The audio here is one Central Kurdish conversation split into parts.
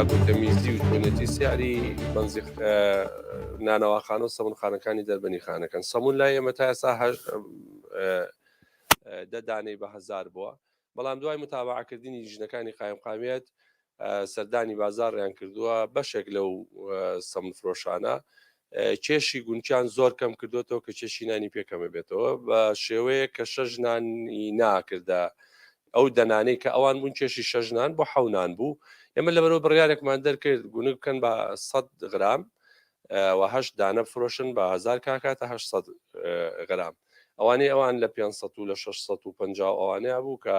ئاگوتەمیزی و تونەتی سیاری بەنزی نانەواخانە و سەمونخانەکانی دەربەنی خانەکەن. سەمون لای ئێمە تا ئێستا 10 دانەی بە 1000 بووە، بەڵام دوای متابعەکردنی ژنەکانی قایمقامیەت سەردانی بازاڕیان کردووە بەشێک لەو سەمون فرۆشانە کێشی گونچیان زۆر کەم کردوێتەوە کە کێشی نانی پێکەمە بێتەوە بە شێوەیە کە شەژنانی ناکردە ئەو دەنانەی کە ئەوان بوون کێشی شەژنان بۆ حەونان بوو. ئێمە لەبەرەوە بڕیارێکمان دەرکرد گونە بکەن بە 100 غرام و 8 دانە فرۆشن بە 1000 کاکاتە 800 غرام. ئەوانەی ئەوان لە 500 و لە 650 ئەوانەیە بوو کە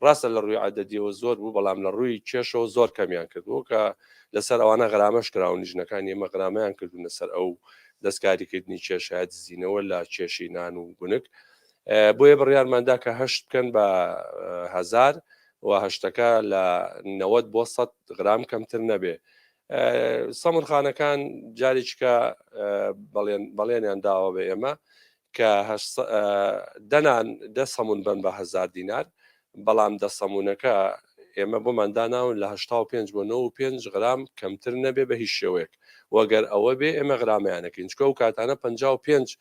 ڕاستە لە ڕووی عەدەدیەوە زۆر بوو، بەڵام لە ڕووی کێشەوە زۆر کەمیان کردبوو کە لەسەر ئەوانە غرامەش کراون ژنەکان ئێمە غرامەیان کردوون لەسەر ئەو دەستکاریکردنی کێشایەت زیینەوە لە کێشی نان و گونک. بۆیە بڕیارماندا کە هەشت بکەن بە 1000 و هەشتەکە لە 90 بۆ 100 غرام کەمتر نەبێ. سەمونخانەکان جارێککە بەڵێنیان داوە بە ئێمە کە دەنان دە سەمون بن بە 1000 دینار، بەڵام دە سەمونونەکە ئێمە بۆمانداناون لە 85 بۆ 95 غرام کەمتر نەبێ بە هیچ شێوەیەک، وەگەر ئەوە بێ ئێمە غرامەیانەکەین چکە و کاتانە 55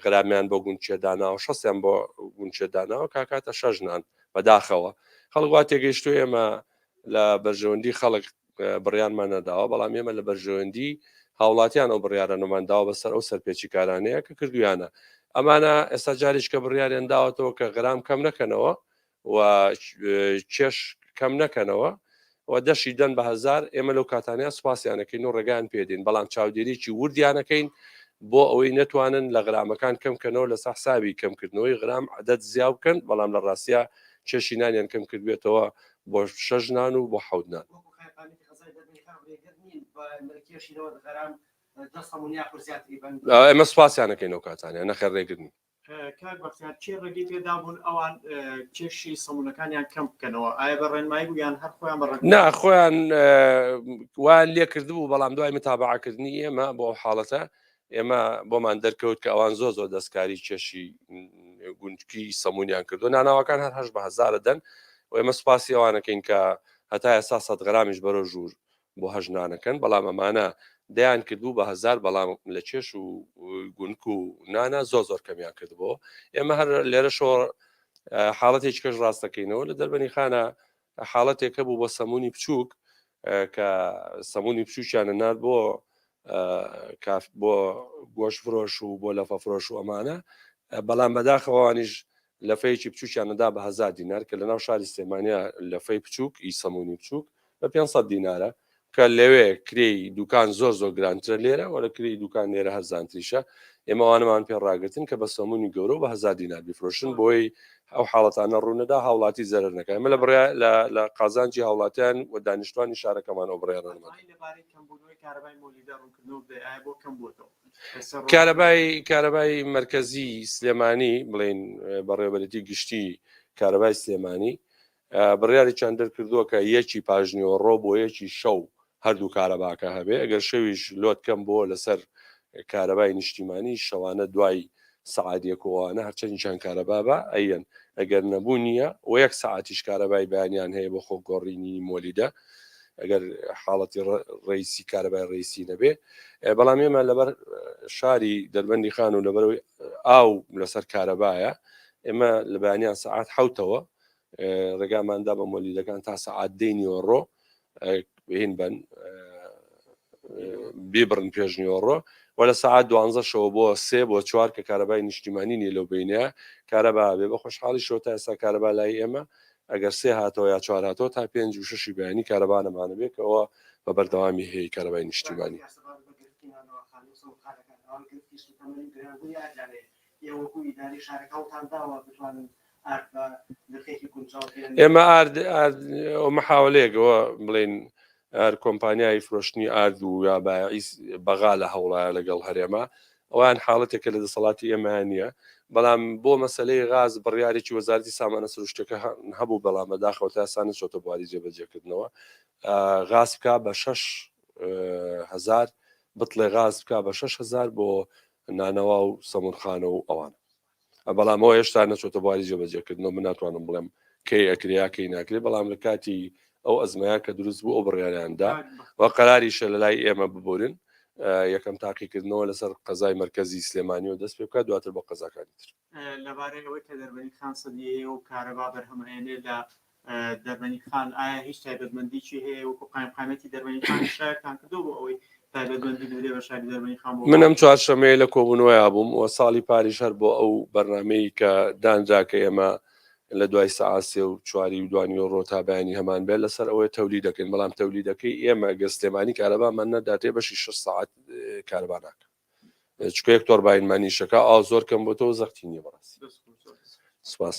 غرامیان بۆ گونچێداناوە 6یان بۆ گونچێداناوە کاکاتە شەژنان بەداخەوە. خەڵک وا تێگەیشتو ئێمە لە بەرژەوەندی خەڵک بڕیانمان نەداوە، بەڵام ئێمە لە بەرژەوەندی هاوڵاتیان ئەو بڕیارە نەمانداوە بەسەر ئەو سەرپێچی کارانەیە کە کردویانە. ئەمانە ئێستا جارێککە بڕیاریان داوەتەوە کە غرام کەم نەکەنەوە و کێش کەم نەکەنەوە و دەشی دەن بە 1000 ئێمە لەو کاتانەیە سوپاسیانەکەین و ڕێگان پێدەین، بەڵام چاودێریی وردیانەکەین بۆ ئەوەی نەتوانن لە غرامەکان کەمکەنەوە لە سەحسابی کەمکردنەوەی غرام عەدەد زیاو بکەن، بەڵام لە ڕاستیە کێشی نانیان کەم کردوێتەوە بۆ شەژنان و بۆ حەودنان. ئێمە سوپاسیانەکەین ئەو کاتانە نەخێر ڕێگرنی. چێ ڕێگەی پێدا بوون ئەوان کێشی سەمونەکانیان کەم بکەنەوە؟ ئایا بە ڕێنمایی بوو یان هەر خۆیان بە نا خۆیان وان لێ کردبوو، بەڵام دوای متابعەکردنی ئێمە بۆ حاڵەتە ئێمە بۆمان دەرکەوت کە ئەوان زۆر دەستکاری کێشی گونجکی سەمونیان کردو، ناناوەکان هەر هەش بە 1000 دەن و ئێمە سوپاسی ئەوانەکەین کە هەتا ئێستا 100 غرامیش بەرە ژوور بۆ هەژنانەکەن، بەڵام ئەمانە دەیان کردبوو بە 1000 بەڵام لە کێش و گونک و نانە زۆر کەمیان کردبوو. ئێمە هەر لێرە شۆ حاڵەتێک کەش ڕاستەکەینەوە لە دەربەنی خانە حاڵەتێکە بوو بۆ سەمونی بچووک کە سەمونی بچووکیانە نار بۆ گۆشت فرۆش و بۆ لەفە فرۆش و ئەمانە، بەڵام بەداخەوانیش لەفەیەکی بچووکیانەدا بە 1000 دینار کە لە ناو شاری سلێمانیا لەفەی بچووک ئی سەمونی بچووک بە 500 دینارە کە لەوێ کرێی دوکان زۆر گرانترە لێرە وە لە کرێی دوکان لێرە هەرزانتریشە. ئێمەوانەمان پێڕاگرتن کە بە سەمونی گەورە بە 1000 دینار بیفرۆشن بۆی ئەو حاڵەتانە ڕوونەدا هاوڵاتی زەرەر نەکە. ئێمە لە قازانجی هاوڵاتیان و دانیشتوانی شارەکەمان ئەو بڕیارانەمان کارەبای مرکزی سلێمانی بڵێن بەڕێوەبەرەتی گشتی کارەبای سلێمانی بڕیاری چەند دەرکردووە کە یەکی پاژنیەوە ڕۆ بۆ یەکی شەو هەردوو کارەباکە هەبێ، ئەگەر شەویش لۆت کەم بۆ لەسەر کارەبای نیشتیمانی شەوانە دوای سەعاتێکەوەوانە هەرچەندیان کارەبا بە ئەیەن، ئەگەر نەبوو نییە و 1 سەعاتیش کارەبای بەیانیان هەیە بۆ خۆ گۆڕینی مۆلیدە ئەگەر حاڵەتی ڕئیسی کارەبای ڕئیسی نەبێ. بەڵام ئێمە لەبەر شاری دەربەندی خان و لەبەرەوەی ئاو لەسەر کارەبایە ئێمە لە بەیانیان سەعات 7ەوە ڕێگاماندا بە مۆلیدەکان تا سەعات 10 ڕۆ هین بن بیبڕن پێشنیوە ڕۆ و لە سەعات 12 شەوە بۆ 3 بۆ 4 کە کارەبای نیشتیمانی نیە لەو بینەیە کارەبا بێ بە خۆشحاڵی شۆ تا ئێستا کارەبا لای ئێمە ئەگەر 3 هاتەوە یا 4 هاتەوە تا 5 و 6 بەیانی کارەبانەمانە بێت کەەوە بە بەردەوامی هەیە کارەبای نیشتیمانی. ئێمە محاولەیەکەوە بڵێن کۆمپانیای فرۆشتنی ئارد و یا بەغا لە هەوڵایە لەگەڵ هەرێمە ئەویان حاڵەتێکە لە دەسەڵاتی ئێمەیان نییە، بەڵام بۆ مەسلەی غاز بڕیارێکی وەزارەتی سامانە سروشتەکە هەبوو، بەڵام بەداخەوە تا ئێستا نەچۆتە بواری جێبەجێکردنەوە. غاز بکا بە 6000 بتڵێ غاز بکا بە 6000 بۆ نانەوا و سەمونخانە و ئەوانە، بەڵام ئەوە هێشتا نەچۆتە بواری جێبەجێکردنەوە. من ناتوانم بڵێم کەی ئەکریا کەی ناکرێت، بەڵام لە کاتی ئەو ئەزمەیان کە دروست بوو ئەو بڕیانیاندا وە قەراریشە لە لای ئێمە ببورن یەکەم تاقیکردنەوە لەسەر قەزای مرکزی سلێمانی و دەست پێ بکات دواتر بە قەزاکانی تر لەبارەی ئەوەی کە دەربەنی خان سەدیەیە و کارەبا بەرهەمهێنێ لە دەربەنی خان ئایا هیچ تایبەتمەندیی هەیە وەکو قایمقامەتی دەربەنی خان شایەتان کردو بۆ ئەوەی تایبەتمەندی بدرێ بە شاری دەربەنی خان بۆ من ئەم چوارشەمەیە لە کۆبوونەوەی بووم و ساڵی پاریش هەر بۆ ئەو بەرنمەیە کە دانرا کە ئێمە لە دوای سەعات و چواری و دوانی و ڕۆتابیانی هەمان بێت لەسەر ئەوەی تەولی دەکەین بەڵام تەولی دەکەی ئێمە گەستێمانی کارەبامان نەداتێ بەشی 6 ساعت کارەبا ناکە چکە یەک تۆرباینمانیشەکە ئاو زۆر کەم بۆ تۆ زەختی نیە بەڕاستی سپاس